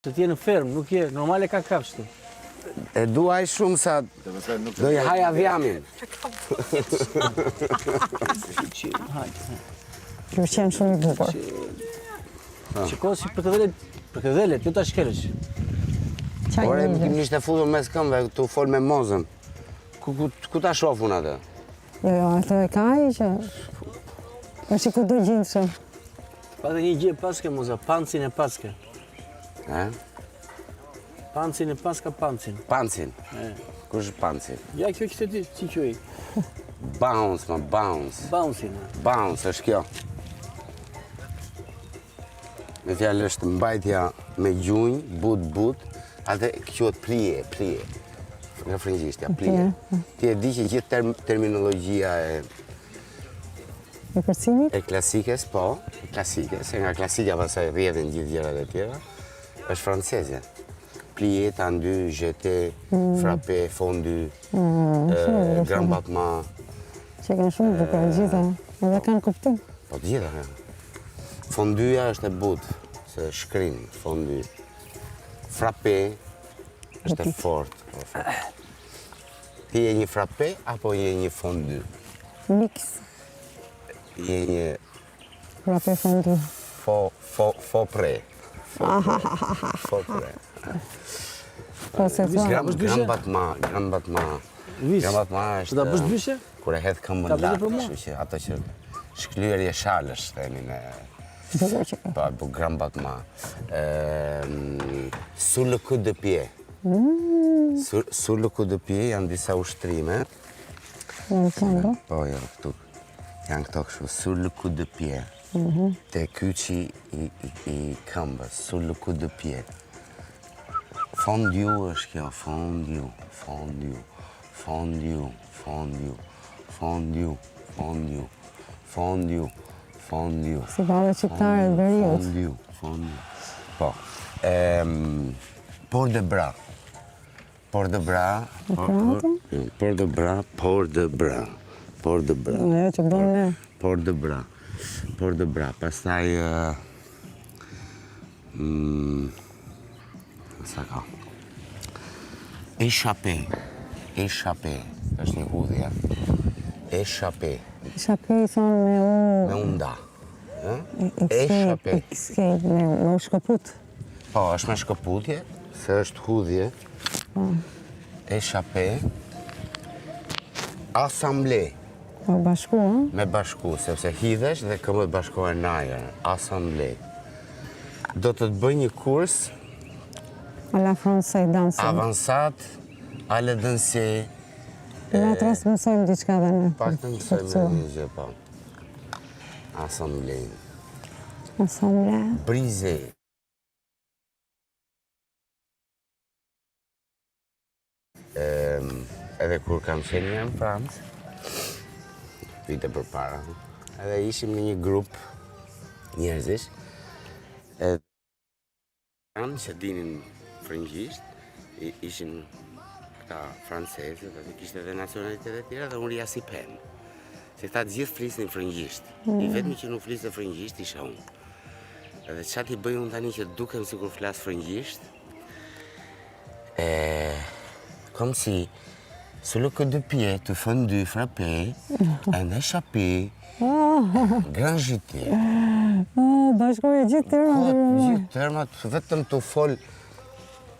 Se t'je në ferm, nuk je, normale ka kafshtu. E duaj shumë sa do i haja vjamin. Ju qenë shumë i bukur. Qiko si për këdhelet, jo ta shkelësh. Ore, më ishte futur mes këmbëve, tu fol me mozën. Ku ta shofun atë? Jo, ato e ka i që... është i ku do gjindë shumë. Pa dhe një gjë paske, moza, pancin e paske. Pancin e paska pancin. Pancin? Kush është pancin? Ja, kjo kështë ti, si quaj? Bounce, ma, bounce. Bouncin. Bounce, është kjo. Me fjallë është mbajtja me gjunjë, but, atë quhet plije. Nga frëngjishtja, plije. Ti e di që gjithë terminologjia E kërcimit? e klasikes, po, klasikes, e nga klasika pasaj rrjedhin gjithë gjërat e tjera, është franceze. Plié, tendu, jeté, frappé, fondu, grand battement. Që kanë shumë bukur gjitha, edhe kanë kuptim. Po të gjitha. Fonduja është e butë, se shkrin, fondu. Frappé është e fort. Ti je një frappé apo je një fondu? Mix. Je një Frappé fondu. faux pré. Faux pré. Po se thua. Grand battement. Grand battement Që ta bësh është dyshe? kur e hedh këmbën Ta bëj lart, për mua? kështu që ato që shklyerje shalësh themin e Bukur që ka. po grand battement. Sur le coup de pied. Sur le coup de pied janë disa ushtrime. Në këmbë. Po, jo, këtu. Janë këto kështu, sur le coup de pied. Te kyçi i këmbës, sur le coup de pied. Fondu është kjo, fondu. Si ballë qiptare të veriut. Fondu. Po. Port de bras. Port de bras. Port de bras. Ajo që bën ne. Port de bras. Pastaj sa ka? Échappé. Është një hudhje. Échappé. Échappé i thonë me u... Me unda. Échappé. Escape, me u shkëput. Po, është me shkëputje, se është hudhje. Échappé. Assemblé. Po bashku, ha? Me bashku, sepse hidhesh dhe këmbët bashkohen në ajër. Assemblé. Do të bëj një kurs A la francais, dansën. avansat, a le danser. Na të rasë mësojmë diçka dhe ne. Pak të mësojmë një gjë, po. Assemblé. Assemblé. Brisé. Edhe kur kam qenë në Francë, vite përpara, edhe ishim në një grup njerëzish, janë që dinin frëngjisht, ishin këta francezë, dhe kishte edhe nacionalitetet tjera, dhe unë rija si pen. Se këta të gjithë flisnin frëngjisht. I vetmi që nuk fliste frëngjisht isha unë. Edhe çfarë ti bëj unë tani që dukem sikur flas frëngjisht? Comme si sur le coup de pied, tu fondu, frappé, un échappé, grand jeté. Bashkoje gjithë termat. Gjithë termat, vetëm të fol,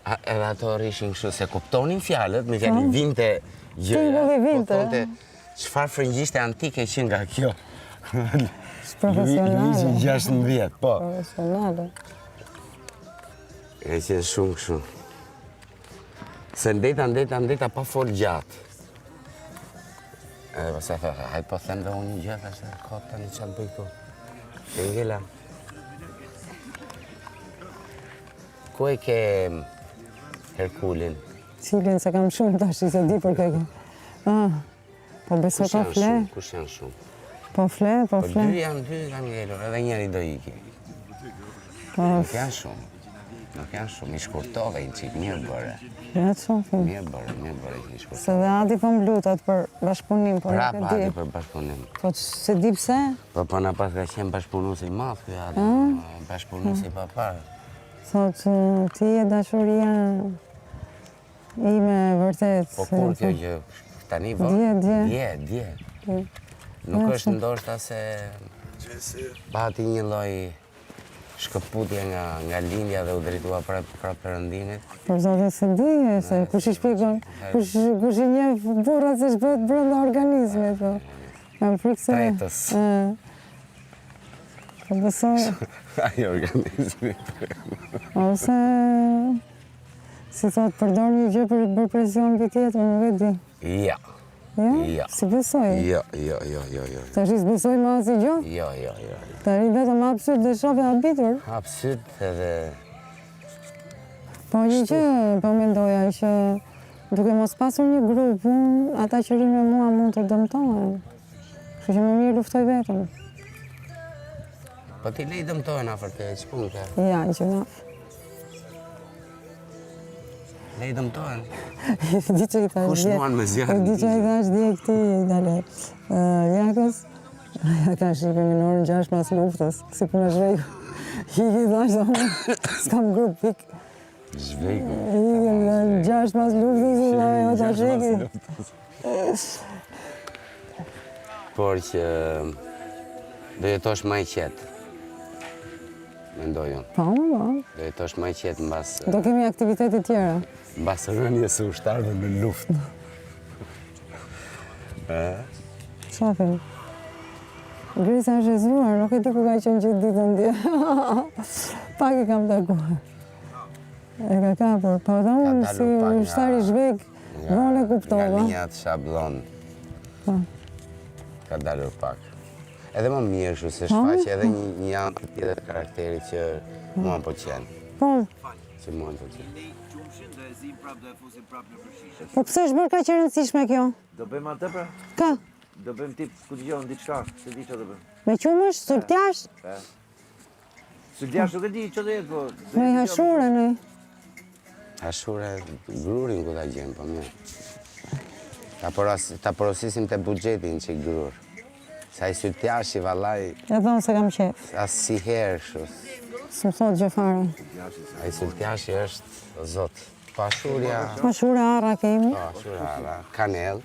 edhe ato rishin kështu, se kuptonin fjalët, me fjalë vinte gjëra, kuptonte çfarë frëngjishte antike që nga kjo. Profesionale. Luigi 16, po. Profesionale. E qenë shumë kështu. Se ndeta pa fol gjatë. Edhe pasaj thë, hajt po them dhe unë një gjatë, ashtë kohë tani qatë bëj këtu. E ngela. Ku e ke Herkulin? Cilin se kam shumë tash i se di për keke. Po beso po fle. Kush janë shumë? Po fle. Po dy kam ngelur, edhe njeri do iki. Nuk janë shumë. I shkurtove i qik, mirë bërë. Ja të shofim. Mirë bërë i shkurtove. Se dhe Adi po më lutat për bashkëpunim, po nuk Prap e Adi di. për bashkëpunim. Po se di pse? Po na pas ka qenë bashkëpunus i madh ky Adi. Bashkëpunus i paparë. Thot që ti e dashuria ime vërtet. Po kur kjo gjë tani vë? Dje. Nuk është ndoshta se pati një lloj shkëputje nga lindja dhe u drejtua pra Perëndimit. Por zotin se di, se kush i shpjegon, kush i njeh burrat se ç'bëhet brenda organizmit, po. Kam frikë se... Tretës. Po besoj... Ai organizmi. Ose... Si thot, përdor një gjë për presion për tjetër, nuk e di. Ja. Ja? Si besoj? Jo. Tash i s'besoj ma asnjë gjë? Jo. Tani vetëm absurd dhe shofe habitur. Absurd edhe... Po një gjë po mendoja që duke mos pasur një grup, ata që rinë me mua mund të dëmtohen. Kështu që më mirë luftoj vetëm. Po ti lej dëmtohen afër te ç'pun ka? Ja, që na. Lej dëmtohen. Di që i thash Kush muan me zjarr? Di që i thash dje këti, dale. Jakës, ja ka shqipe në orën 6 pas luftës, si punë zhvejku. I thash dhe unë, s'kam grup pik. Zhvejku? I 6 pas luftës, i dhe jo të shiki. Por që do jetosh më i qetë, mendoj unë. Po. Do jetosh më i qetë mbas... Do kemi aktivitete tjera. Mbas rënies së ushtarëve në luftë. Shafim. Grisa është e zluar, nuk e di ku ka qenë gjithë ditën dje. Pak e kam takuar. E ka kapur, po dhe unë si ushtari zhvek, vonë e kuptova. Nga linjat shablon. Ka dalur pak. Edhe më mirë shu se shfaqe edhe një anë tjetër karakterit që mua më pëlqen. Po. Që mua më pëlqen. Po pse është bërë kaq e rëndësishme kjo? Do bëjmë atë pra? Ka? Do bëjmë tip ku dëgjon diçka, se di çfarë do bëjmë. Me qumësh, sultjash? Sultjash nuk e di çfarë do jetë, po. Me hashura ne. Hashura grurin ku ta gjem, po mirë. Ta porosisim te buxhetin që grur. Sa i sultjashi vallaj. E thonë se kam qef. As si herë shu. S'm thot gjë fare. Ai sultjashi është o zot. Po hashurja. Hashura arra kemi. Po hashura arra, kanell.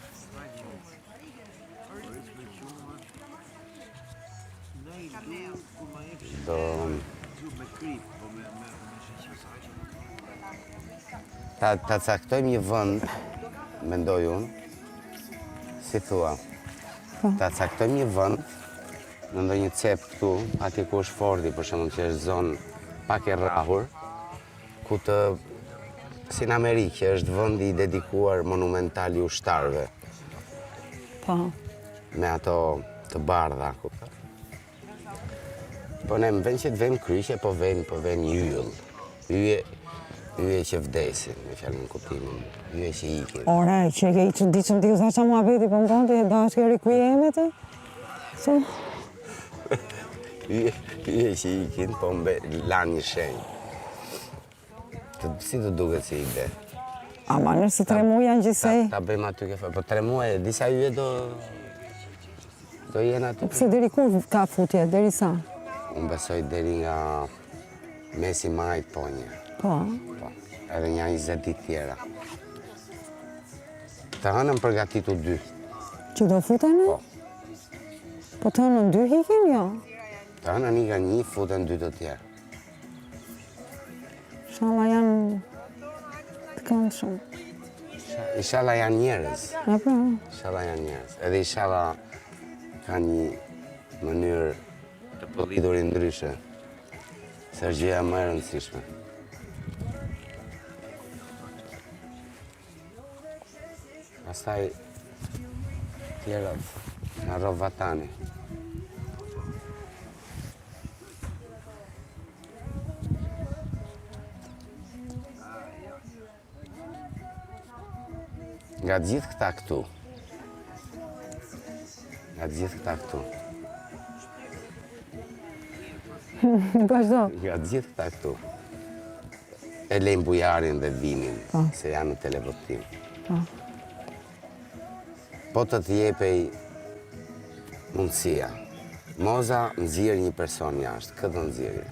Ta caktojmë një vend, mendoj unë, si thua, ta caktojmë një vend në ndonjë cep këtu, ati ku është Fordi, për shembull, që është zonë pak e rrahur, ku të, si në Amerikë, është vendi i dedikuar monumental i ushtarëve. Po. Me ato të bardha, kupton? Po ne më vjen që të vëmë kryqe, po vjen yll. Yje që vdesin, me fjalën në kuptimin. Yje që ikin. Ore, që ke i çuditshëm ti u thash muhabeti, po ngonte e dashke rikujeme ti? So. Yje që ikin, po lanë një shenjë. Si të duket si ide? Ama nëse 3 muaj janë gjithsej. Ta bëjmë aty kefa, po 3 muaj, disa yje do jenë aty. Pse deri kur ka futje, deri sa? Unë besoj deri nga mesi majt, po një. Po. Edhe një 20 ditë tjera. Të hënën përgatitu 2. Që do futeni? Po. Po të hënën 2 hikin, jo? Të hënën i ka 1, futen 2 të tjerë. Shala janë të këndshëm. Ishala janë njerëz. E pra. Ishala janë njerëz. Edhe ishala ka një mënyrë të pëllidur i ndryshe. Se është gjëja më e rëndësishme. Pastaj tjerat nga Rov Vatani. Nga gjithë këta këtu. Vazhdo. Nga gjithë këta këtu. E lejmë bujarin dhe vinin, se janë në televotim. Po të jepej mundësia. Moza nxjerr një person jashtë, këtë nxjerrje.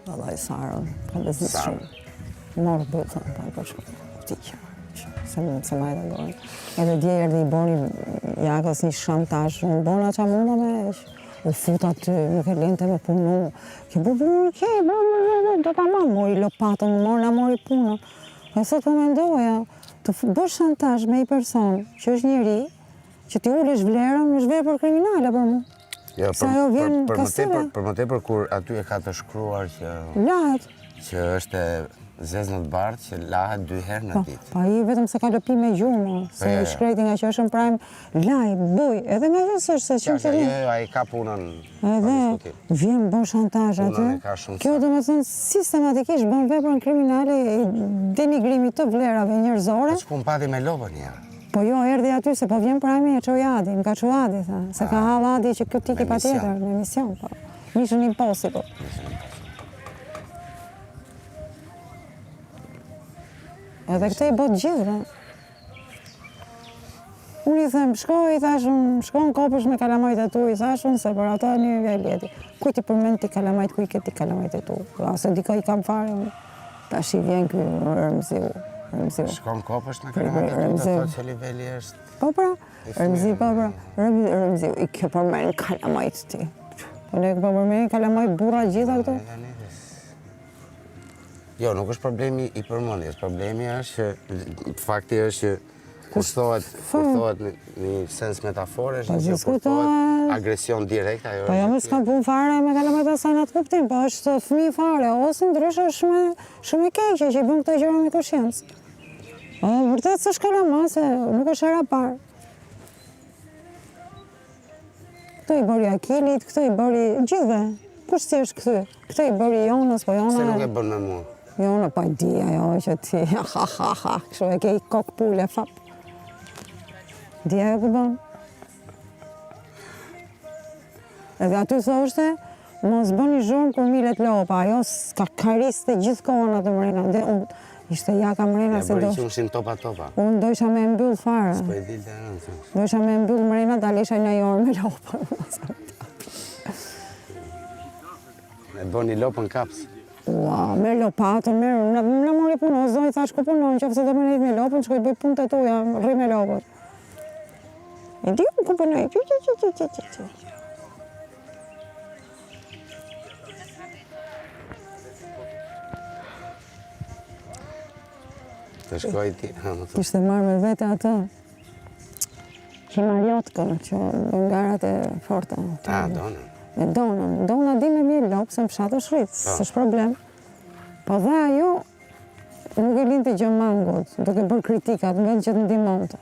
Vallaj Sarën, ka bezis shumë. Morë bëtën, pa i përshku, vdikja. Se ma e të dojnë. Edhe dje erdhi i boni Jakës një shantash, unë bona qa munda me esh. U fut aty, nuk e lente me punu. Ke bu punë, do ta mamë, mori lopatën, mori punën. E sot po mendoja, të bësh shantash me i person që është njeri, që ti ulesh vlerën, është vlerë për kriminale për mu. Jo, Se ajo vjen kasire. për më tepër kur aty e ka të shkruar që Lahet. është zezë në të bardhë që lahet 2 herë në ditë. Pa i vetëm se ka lëpi me gjumë, se i shkreti nga që është në prajmë, laj, buj, edhe nga që së është se që të Jo, ai ka punën. edhe vjen bën shantazh aty. Punën e ka shumë Kjo do me thënë sistematikisht bën veprën kriminale, denigrimit të vlerave njerëzore. Po ç'pun pati me lopën ja. Po jo, erdhi aty se po vjen prajmi e çoj Adi, më ka çu Adi, tha, se ka hall Adi që kjo tiki patjetër në emision, po. Mission Impossible. Edhe këtë i bot gjithë, Unë i them, shkoj, thashun, shkon kopësh me kalamajt e tu, i thashun, se për ata një vjelleti. Kuj ti përmend ti kalamajt, kuj ke ti kalamajt e tu? Ase dika i kam fare, tash i vjen ky Rëmziu. Shkon kopësh me kalamajt e tu, të thotë që niveli është... Po pra, Rëmziu, i ke përmend kalamajt ti. Po ne ke përmend kalamajt burra gjitha këto? Jo, nuk është problemi i përmendjes, problemi është që fakti është që kushtohet në një sens metaforesh, që kushtohet agresion direkt, ajo Po jo më s'ka pun fare me kalamajt asaj në atë kuptim, po është fëmijë fare, ose ndryshe është shumë e keqe që i bën këto gjëra me kushiencë. Vërtet s'është kalama, se nuk është hera parë. Këto i bëri Akilit, këto i bëri gjithve. Kush si është këty? Këto i bëri Jonës, po Jona... Se nuk e bën me mua. Jona pa di ajo që ti, kështu e ke i kokë pule, fap. Di ajo ku bën. Edhe aty thoshte, mos bëni zhurmë kur milet lopa, ajo s'ka kariste gjithë kohën atë mrena. Ishte jaka mrena se do... Ja bëri që unë topa. Unë dojsha me mbyll fare. S'po e dilte e nënë. Dojsha me mbyll mrena, dalesha një orë me lopa. E bëni lopën kaps. Ua, me lopatën, në mori punë, o zoj, thash ku punon, që fëse do me nejtë me lopën, shkoj bëj punë të tuja, rri me lopën. E di ku punoj, që. Të shkoj ti, Ishte marrë me vete atë, Himariotëkën, që ngarat e forta. Donën. Me donën. Dona di me mirë lopë, se më fshatë është rritë, s'është problem. Po dhe ajo nuk e linte gjë mangut, duke bërë kritikat, në vend që të ndihmonte.